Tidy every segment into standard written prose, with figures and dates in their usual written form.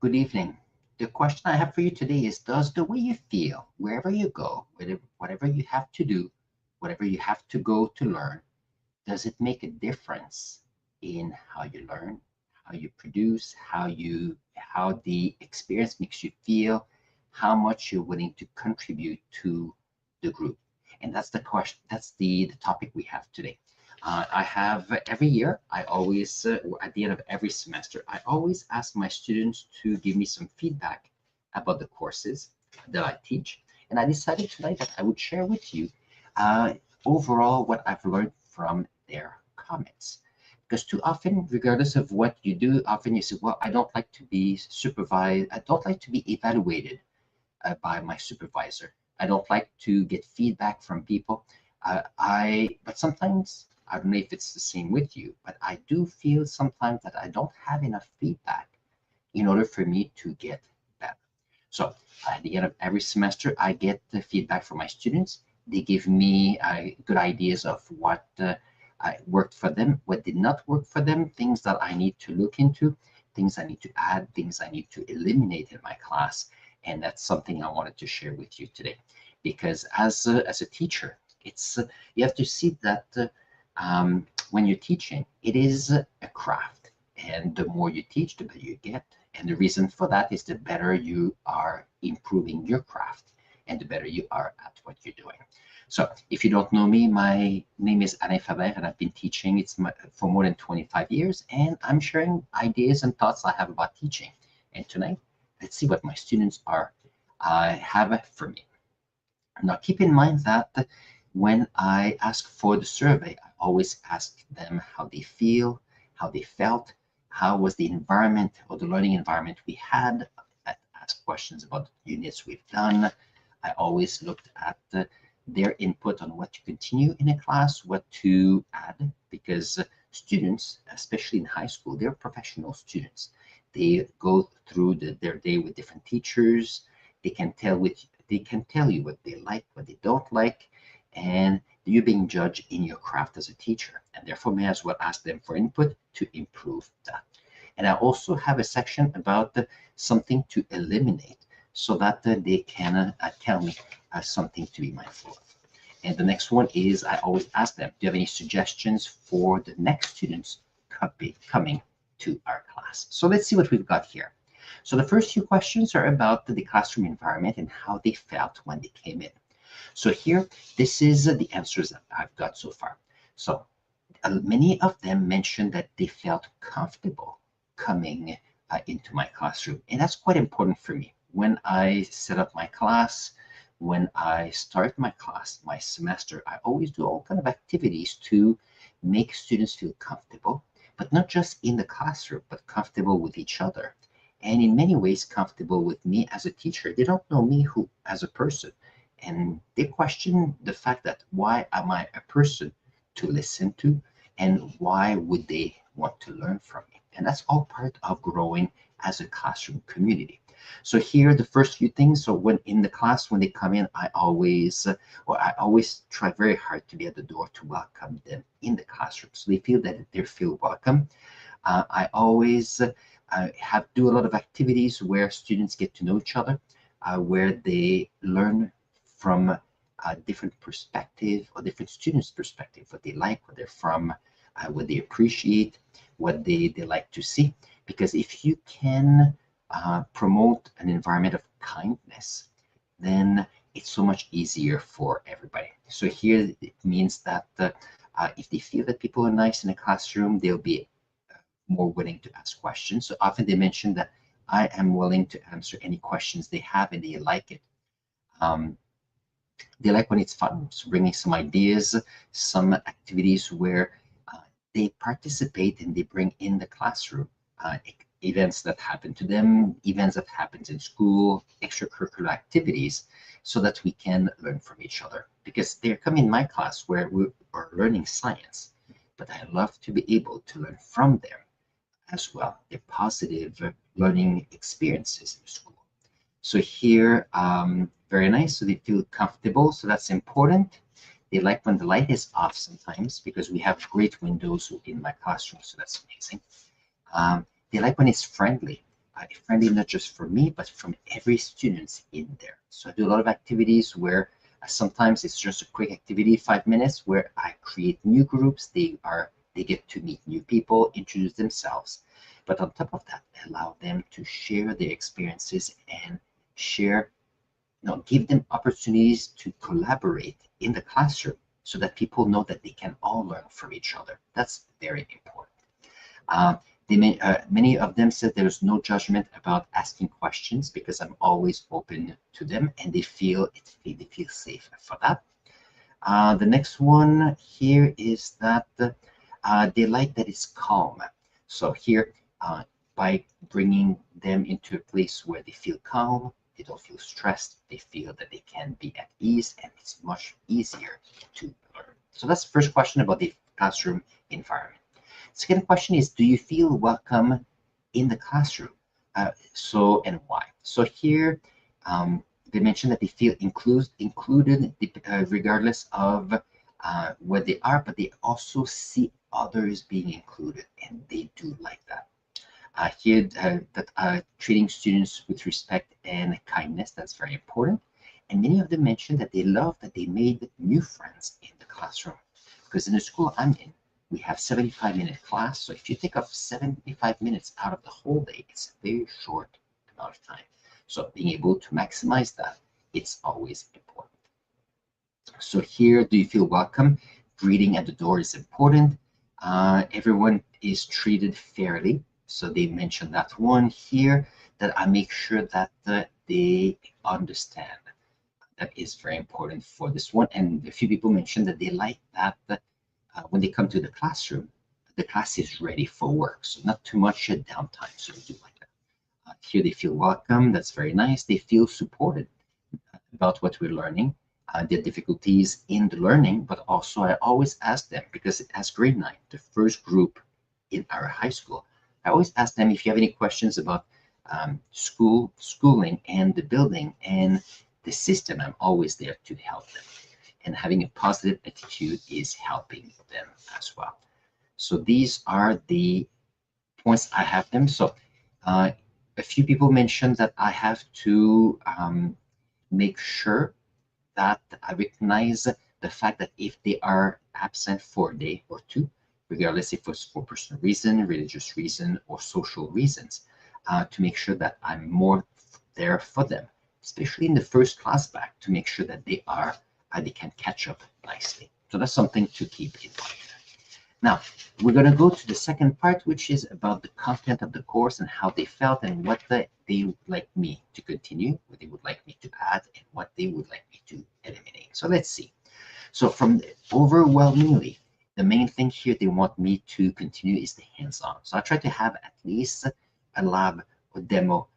Good evening. The question I have for you today is, does the way you feel wherever you go, whatever you have to do, whatever you have to go to learn, does it make a difference in how you learn, how you produce, how the experience makes you feel, how much you're willing to contribute to the group? And that's the question, that's the topic we have today. I have every year, I always, at the end of every semester, I always ask my students to give me some feedback about the courses that I teach. And I decided tonight that I would share with you uh, overall what I've learned from their comments. Because too often, regardless of what you do, often you say, well, I don't like to be supervised, I don't like to be evaluated by my supervisor. I don't like to get feedback from people. But sometimes, I don't know if it's the same with you, but I do feel sometimes that I don't have enough feedback in order for me to get better. So at the end of every semester, I get the feedback from my students. They give me good ideas of what worked for them, what did not work for them, things that I need to look into, things I need to add, things I need to eliminate in my class. And that's something I wanted to share with you today. Because as a teacher, you have to see that when you're teaching, it is a craft. And the more you teach, the better you get. And the reason for that is the better you are improving your craft and the better you are at what you're doing. So if you don't know me, my name is Alain Faber and I've been teaching for more than 25 years and I'm sharing ideas and thoughts I have about teaching. And tonight, let's see what my students have for me. Now keep in mind that when I ask for the survey, I always ask them how they feel, how they felt, how was the environment or the learning environment we had. I ask questions about units we've done. I always looked at their input on what to continue in a class, what to add, because students, especially in high school, they're professional students. They go through their day with different teachers. They can tell you what they like, what they don't like, and you're being judged in your craft as a teacher. And therefore, may as well ask them for input to improve that. And I also have a section about something to eliminate so that they can tell me something to be mindful of. And the next one is I always ask them, do you have any suggestions for the next students coming to our class? So let's see what we've got here. So the first few questions are about the classroom environment and how they felt when they came in. So here, this is the answers that I've got so far. So many of them mentioned that they felt comfortable coming into my classroom. And that's quite important for me. When I set up my class, when I start my class, my semester, I always do all kind of activities to make students feel comfortable, but not just in the classroom, but comfortable with each other. And in many ways, comfortable with me as a teacher. They don't know me as a person. And they question the fact that why am I a person to listen to and why would they want to learn from me? And that's all part of growing as a classroom community. So here, the first few things. So when in the class, when they come in, I always try very hard to be at the door to welcome them in the classroom, so they feel that they feel welcome. I always do a lot of activities where students get to know each other, where they learn from a different perspective or different students' perspective, what they like, where they're from, what they appreciate, what they like to see. Because if you can promote an environment of kindness, then it's so much easier for everybody. So here it means that if they feel that people are nice in a classroom, they'll be more willing to ask questions. So often they mention that I am willing to answer any questions they have and they like it. They like when it's fun, so bringing some ideas, some activities where they participate and they bring in the classroom events that happen to them, events that happens in school, extracurricular activities, so that we can learn from each other. Because they're coming in my class where we are learning science, but I love to be able to learn from them as well, their positive learning experiences in school. So here, very nice, so they feel comfortable, so that's important. They like when the light is off sometimes because we have great windows in my classroom, so that's amazing. They like when it's friendly. friendly not just for me, but from every student in there. So I do a lot of activities where sometimes it's just a quick activity, 5 minutes, where I create new groups. They get to meet new people, introduce themselves. But on top of that, allow them to share their experiences and share, give them opportunities to collaborate in the classroom so that people know that they can all learn from each other. That's very important. Uh, many of them said there's no judgment about asking questions because I'm always open to them, and they feel safe for that. The next one here is that they like that it's calm. So here, by bringing them into a place where they feel calm, they don't feel stressed, they feel that they can be at ease, and it's much easier to learn. So that's the first question about the classroom environment. Second question is, do you feel welcome in the classroom? And why? So here, they mentioned that they feel included regardless of where they are, but they also see others being included, and they do like that. Here, that treating students with respect and kindness, that's very important. And many of them mentioned that they love that they made new friends in the classroom. Because in the school I'm in, we have 75-minute class. So if you take off 75 minutes out of the whole day, it's a very short amount of time. So being able to maximize that, it's always important. So here, do you feel welcome? Greeting at the door is important. Everyone is treated fairly. So they mentioned that one here, that I make sure that they understand. That is very important for this one. And a few people mentioned that they like that when they come to the class is ready for work. So not too much downtime. So we do like that. Here they feel welcome. That's very nice. They feel supported about what we're learning, their difficulties in the learning, but also I always ask them, because as grade 9, the first group in our high school, I always ask them if you have any questions about schooling and the building and the system. I'm always there to help them. And having a positive attitude is helping them as well. So these are the points I have them. So a few people mentioned that I have to make sure that I recognize the fact that if they are absent for a day or two, regardless if it's for personal reason, religious reason, or social reasons, to make sure that I'm more there for them, especially in the first class back, to make sure that they can catch up nicely. So that's something to keep in mind. Now, we're going to go to the second part, which is about the content of the course and how they felt and what they would like me to continue, what they would like me to add, and what they would like me to eliminate. So let's see. So overwhelmingly, the main thing here they want me to continue is the hands-on. So I try to have at least a lab or demo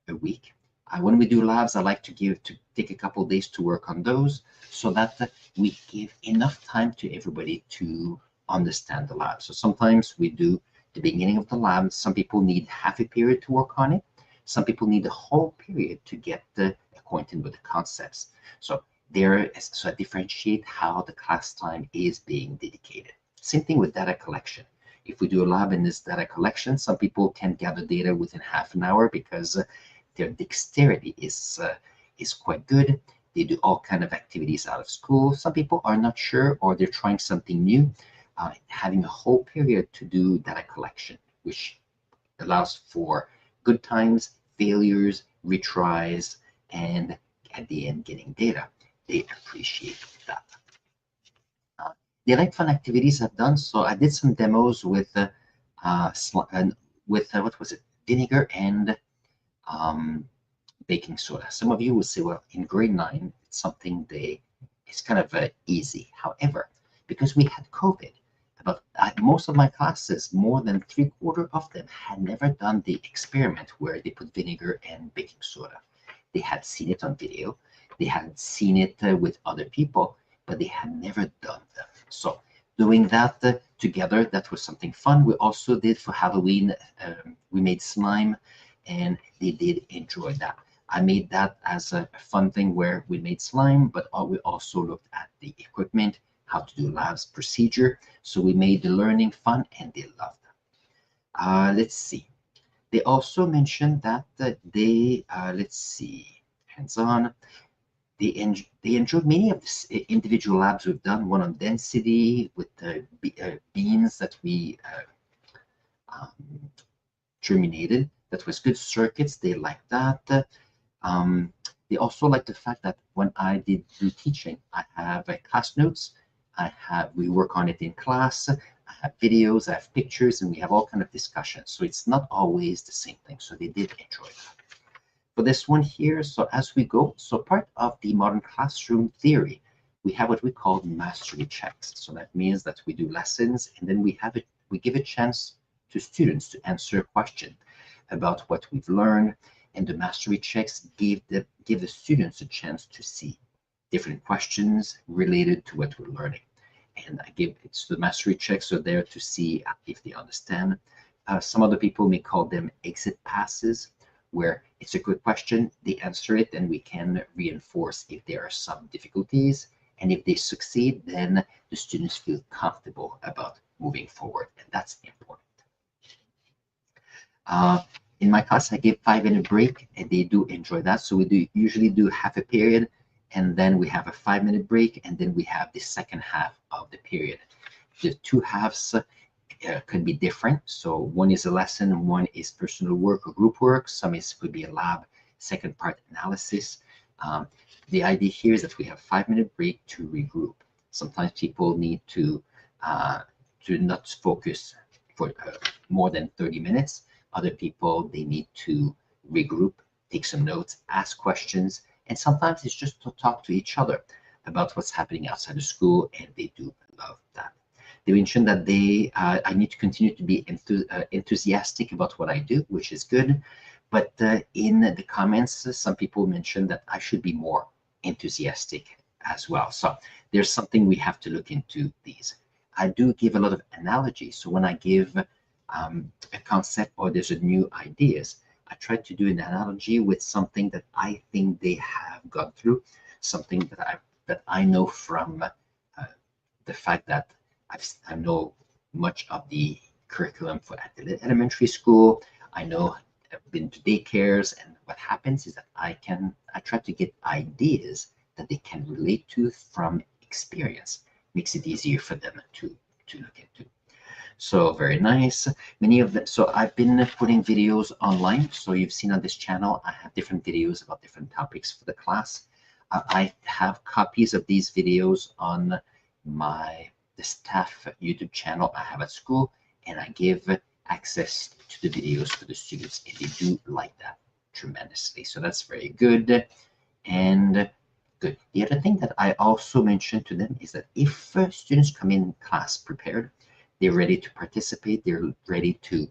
a week. When we do labs, I like to take a couple of days to work on those so that we give enough time to everybody to understand the lab. So sometimes we do the beginning of the lab. Some people need half a period to work on it. Some people need the whole period to get acquainted with the concepts. So I differentiate how the class time is being dedicated. Same thing with data collection. If we do a lab in this data collection, some people can gather data within half an hour because their dexterity is quite good. They do all kind of activities out of school. Some people are not sure, or they're trying something new. Having a whole period to do data collection, which allows for good times, failures, retries, and at the end getting data. They appreciate that. They like fun activities I've done. So I did some demos with what was it, vinegar and baking soda. Some of you will say, well, in grade 9, it's something it's kind of easy. However, because we had COVID, most of my classes, more than 3/4 of them, had never done the experiment where they put vinegar and baking soda. They had seen it on video, they had seen it with other people, but they had never done them. So doing that together, that was something fun. We also did for Halloween, we made slime, and they did enjoy that. I made that as a fun thing where we made slime, but we also looked at the equipment, how to do labs procedure. So we made the learning fun, and they loved it. Let's see. They also mentioned that they, let's see, hands-on, they enjoyed many of the individual labs we've done, one on density with the beams that we um, terminated. That was good circuits. They liked that. Um, they also like the fact that when I did do teaching, I have class notes. We work on it in class. I have videos, I have pictures, and we have all kind of discussions. So it's not always the same thing. So they did enjoy that. For this one here, so as we go, so part of the modern classroom theory, we have what we call mastery checks. So that means that we do lessons, and then we give a chance to students to answer a question about what we've learned, and the mastery checks give the students a chance to see different questions related to what we're learning. And it's the mastery checks are there to see if they understand. Some other people may call them exit passes, where it's a good question, they answer it, and we can reinforce if there are some difficulties. And if they succeed, then the students feel comfortable about moving forward, and that's important. In my class, I give 5-minute break, and they do enjoy that. So we usually do half a period, and then we have a 5-minute break, and then we have the second half of the period. The two halves can be different. So one is a lesson, one is personal work or group work. Could be a lab, second part analysis. The idea here is that we have 5-minute break to regroup. Sometimes people need to not focus for more than 30 minutes. Other people, they need to regroup, take some notes, ask questions, and sometimes it's just to talk to each other about what's happening outside of school, and they do love that. They mentioned that I need to continue to be enthusiastic about what I do, which is good. But in the comments, some people mentioned that I should be more enthusiastic as well. So there's something we have to look into these. I do give a lot of analogies. So when I give a concept or there's a new ideas, I try to do an analogy with something that I think they have gone through, something that I know from the fact that I know much of the curriculum for at the elementary school. I know I've been to daycares, and what happens is that I try to get ideas that they can relate to from experience. Makes it easier for them to look into. So very nice. Many of them. So I've been putting videos online. So you've seen on this channel, I have different videos about different topics for the class. I have copies of these videos on the staff YouTube channel I have at school, and I give access to the videos for the students, and they do like that tremendously. So that's very good and good. The other thing that I also mentioned to them is that if students come in class prepared, they're ready to participate, they're ready to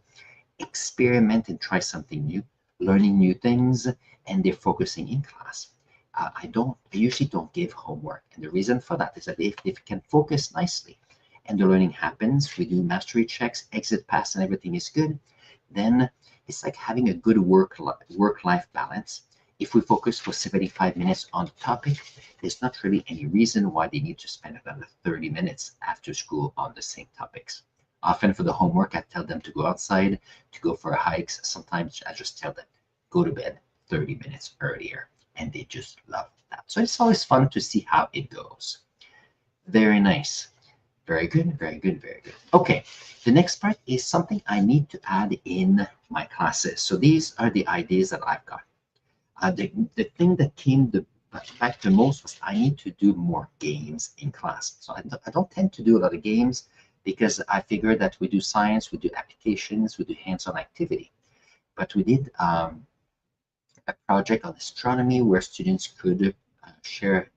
experiment and try something new, learning new things, and they're focusing in class. I usually don't give homework. And the reason for that is that if they can focus nicely and the learning happens, we do mastery checks, exit pass, and everything is good, then it's like having a good work-life balance. If we focus for 75 minutes on the topic, there's not really any reason why they need to spend another 30 minutes after school on the same topics. Often for the homework, I tell them to go outside, to go for hikes. Sometimes I just tell them, go to bed 30 minutes earlier. And they just love that. So it's always fun to see how it goes. Very nice. Very good, very good, very good. Okay, the next part is something I need to add in my classes. So these are the ideas that I've got. The thing that came back the most was I need to do more games in class. So I don't tend to do a lot of games because I figure that we do science, we do applications, we do hands-on activity. But we did a project on astronomy where students could share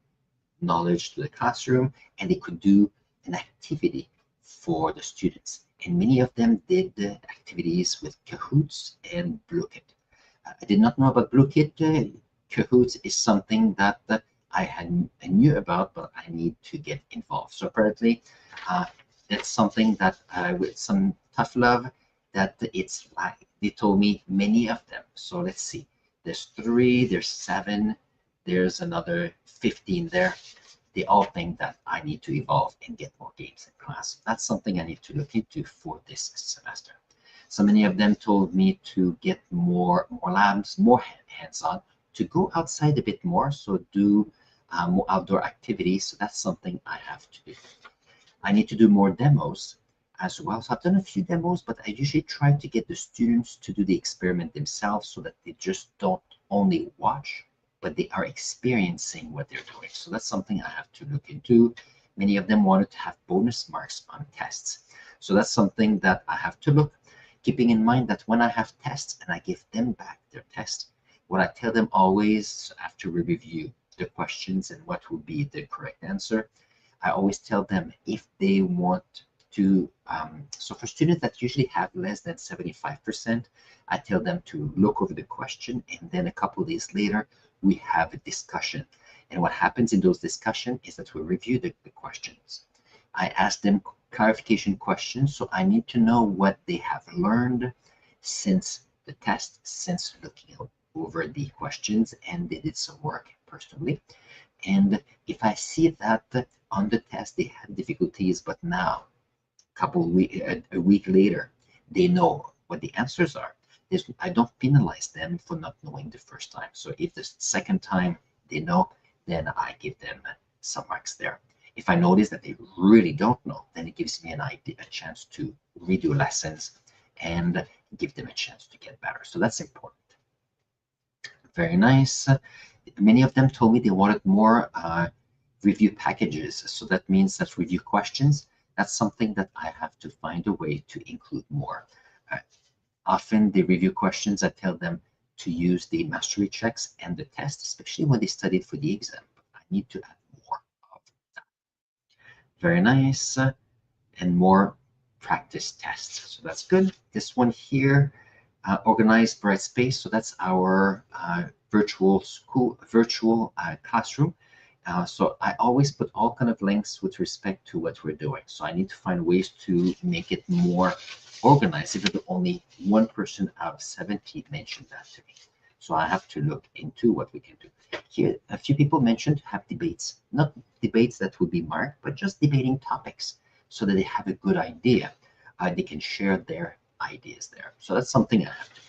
knowledge to the classroom, and they could do an activity for the students. And many of them did the activities with Kahoots and Bluekit. I did not know about Bluekit. Kahoots is something that I knew about, but I need to get involved. So apparently, that's something that with some tough love, that it's like they told me many of them. So let's see. There's 3, there's 7, there's another 15 there. They all think that I need to evolve and get more games in class. That's something I need to look into for this semester. So many of them told me to get more labs, more hands-on, to go outside a bit more, so do more outdoor activities. So that's something I have to do. I need to do more demos as well. So I've done a few demos, but I usually try to get the students to do the experiment themselves so that they just don't only watch, but they are experiencing what they're doing. So that's something I have to look into. Many of them wanted to have bonus marks on tests. So that's something that I have to look, keeping in mind that when I have tests and I give them back their test, what I tell them always after we review the questions and what would be the correct answer, I always tell them if they want to, so for students that usually have less than 75%, I tell them to look over the question, and then a couple of days later, we have a discussion. And what happens in those discussions is that we review the questions. I ask them clarification questions, so I need to know what they have learned since the test, since looking over the questions, and they did some work personally. And if I see that on the test they had difficulties, but now a week later they know what the answers are, I don't penalize them for not knowing the first time. So if the second time they know, then I give them some marks there. If I notice that they really don't know, then it gives me a chance to redo lessons and give them a chance to get better. So that's important. Very nice. Many of them told me they wanted more review packages. So that means that review questions, that's something that I have to find a way to include more. Often the review questions, I tell them to use the mastery checks and the test, especially when they studied for the exam. But I need to add more of that. Very nice. And more practice tests. So that's good. This one here, organized bright space. So that's our virtual classroom. So I always put all kind of links with respect to what we're doing. So I need to find ways to make it more organized. If only one person out of 70 mentioned that to me. So I have to look into what we can do. Here, a few people mentioned have debates, not debates that would be marked, but just debating topics so that they have a good idea. They can share their ideas there. So that's something I have to do.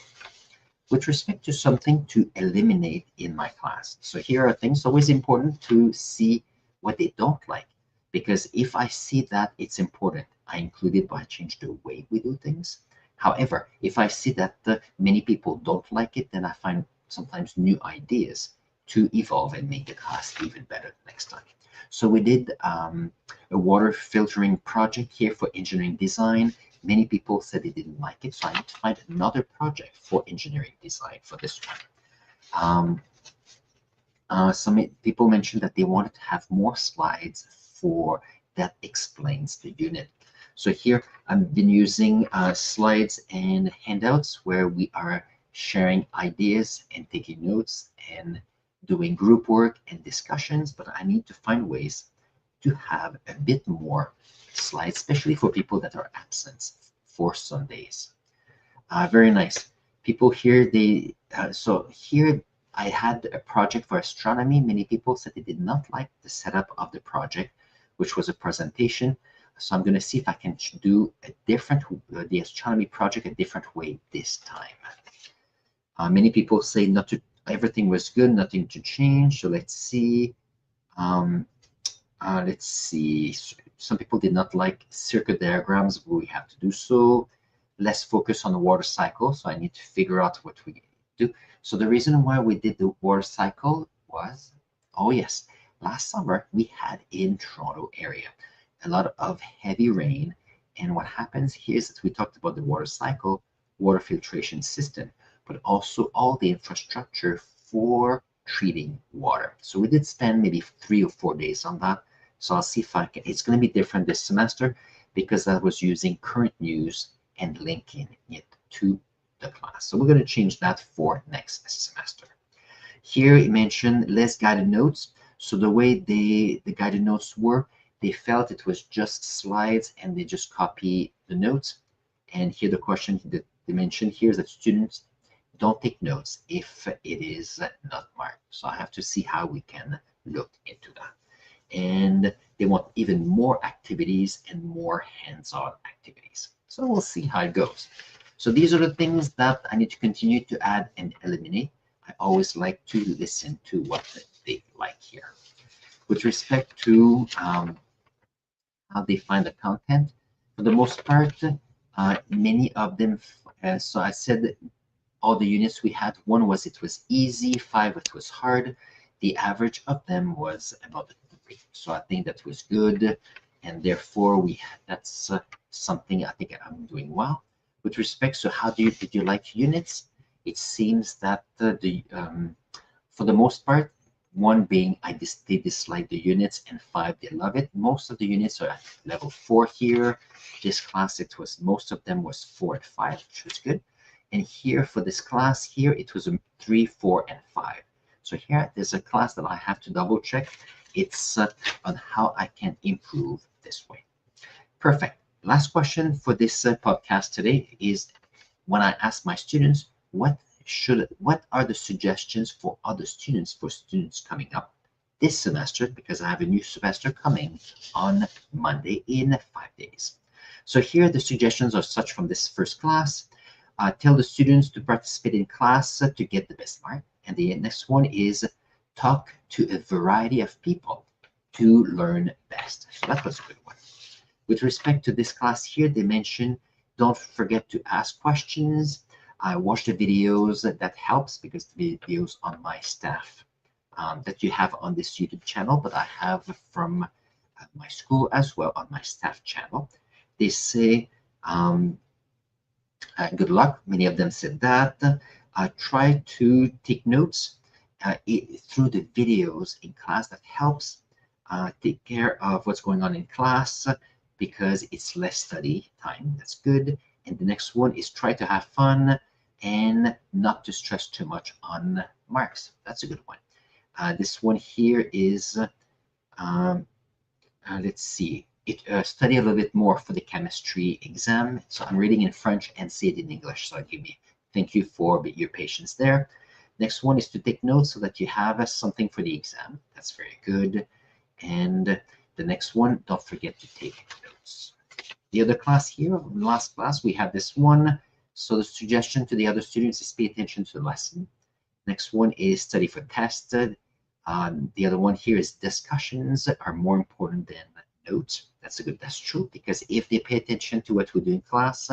With respect to something to eliminate in my class. So here are things always important to see what they don't like. Because if I see that it's important, I include it by change the way we do things. However, if I see that many people don't like it, then I find sometimes new ideas to evolve and make the class even better next time. So we did a water filtering project here for engineering design. Many people said they didn't like it, so I need to find another project for engineering design for this one. Some people mentioned that they wanted to have more slides for that explains the unit. So here I've been using slides and handouts where we are sharing ideas and taking notes and doing group work and discussions, but I need to find ways to have a bit more slides, especially for people that are absent for Sundays. Very nice. People here, so here I had a project for astronomy. Many people said they did not like the setup of the project, which was a presentation. So I'm going to see if I can do a different, the astronomy project a different way this time. Many people say not to, everything was good, nothing to change. So let's see. Let's see. Some people did not like circuit diagrams, but we have to do so. Less focus on the water cycle. So I need to figure out what we do. So the reason why we did the water cycle was, oh yes, last summer we had in Toronto area a lot of heavy rain. And what happens here is that we talked about the water cycle, water filtration system, but also all the infrastructure for treating water. So we did spend maybe 3 or 4 days on that. So I'll see if I can, it's going to be different this semester because I was using current news and linking it to the class. So we're going to change that for next semester. Here it mentioned less guided notes. So the way the guided notes were, they felt it was just slides and they just copy the notes. And here the question that they mentioned here is that students don't take notes if it is not marked. So I have to see how we can look into that. And they want even more activities and more hands-on activities. So we'll see how it goes. So these are the things that I need to continue to add and eliminate. I always like to listen to what they like here. With respect to how they find the content, for the most part, many of them, so I said all the units we had, one was it was easy, five it was hard. The average of them was about 3. So I think that was good. And therefore that's something I think I'm doing well. With respect to how did you like units? It seems that for the most part, one being they dislike the units, and 5 they love it. Most of the units are at level 4 here. This class, it was most of them was 4 and 5, which was good. And here for this class here, it was a 3, 4, and 5. So here there's a class that I have to double check. It's on how I can improve this way. Perfect. Last question for this podcast today is when I ask my students, what are the suggestions for other students, for students coming up this semester, because I have a new semester coming on Monday in 5 days. So here the suggestions are such from this first class. Tell the students to participate in class to get the best mark. And the next one is talk to a variety of people to learn best. So that was a good one. With respect to this class here, they mentioned don't forget to ask questions. I watch the videos, that helps because the videos on my staff that you have on this YouTube channel, but I have from my school as well on my staff channel. They say, good luck. Many of them said that. Try to take notes through the videos in class. That helps. Take care of what's going on in class because it's less study time. That's good. And the next one is try to have fun and not to stress too much on marks. That's a good one. This one here is, let's see, study a little bit more for the chemistry exam. So I'm reading in French and say it in English. So give me, thank you for your patience there. Next one is to take notes so that you have something for the exam. That's very good. And the next one, don't forget to take notes. The other class here, last class, we have this one. So the suggestion to the other students is pay attention to the lesson. Next one is study for tests. The other one here is discussions are more important than notes. That's true, because if they pay attention to what we do in class,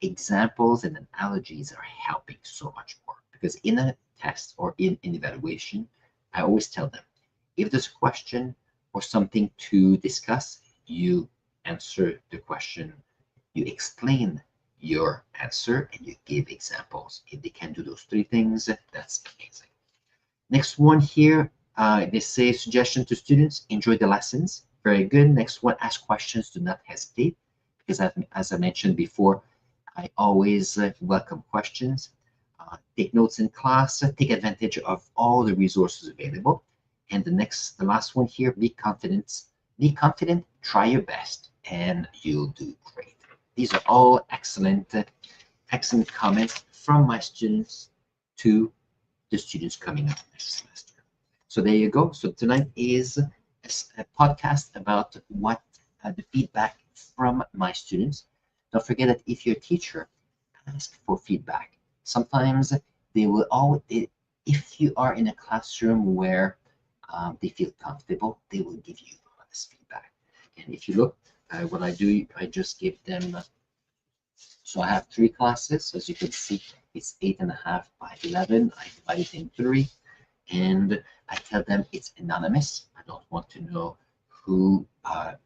examples and analogies are helping so much more. Because in a test or in an evaluation, I always tell them, if there's a question or something to discuss, you answer the question, you explain your answer, and you give examples. If they can do those 3 things, that's amazing. Next one here, they say suggestion to students, enjoy the lessons. Very good. Next one, ask questions, do not hesitate. Because as I mentioned before, I always welcome questions. Take notes in class, take advantage of all the resources available. And the last one here, be confident. Be confident, try your best, and you'll do great. These are all excellent comments from my students to the students coming up next semester. So there you go. So tonight is a podcast about what the feedback from my students. Don't forget that if you're a teacher, ask for feedback. Sometimes they will if you are in a classroom where they feel comfortable, they will give you honest feedback. And if you look, what I do, I just give them, so I have 3 classes. So as you can see, it's 8.5 by 11. I divide it in 3, and I tell them it's anonymous. I don't want to know who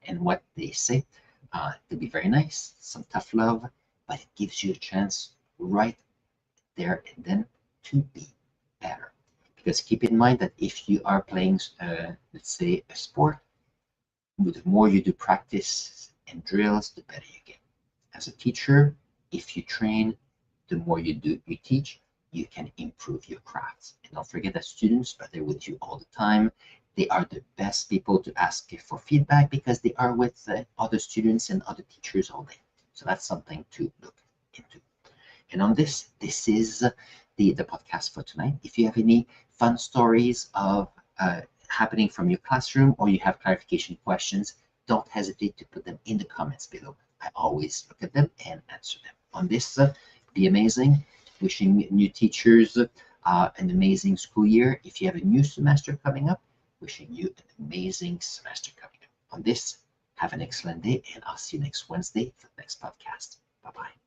and what they say. They'll be very nice, some tough love, but it gives you a chance right there and then to be better. Because keep in mind that if you are playing, let's say, a sport, the more you do practice and drills, the better you get. As a teacher, if you train, the more you teach, you can improve your crafts. And don't forget that students are there with you all the time. They are the best people to ask for feedback because they are with other students and other teachers all day. So that's something to look into. And on this is the podcast for tonight. If you have any fun stories of happening from your classroom, or you have clarification questions, don't hesitate to put them in the comments below. I always look at them and answer them. On this, Be amazing. Wishing new teachers an amazing school year. If you have a new semester coming up, wishing you an amazing semester coming up. On this, have an excellent day, and I'll see you next Wednesday for the next podcast. Bye bye.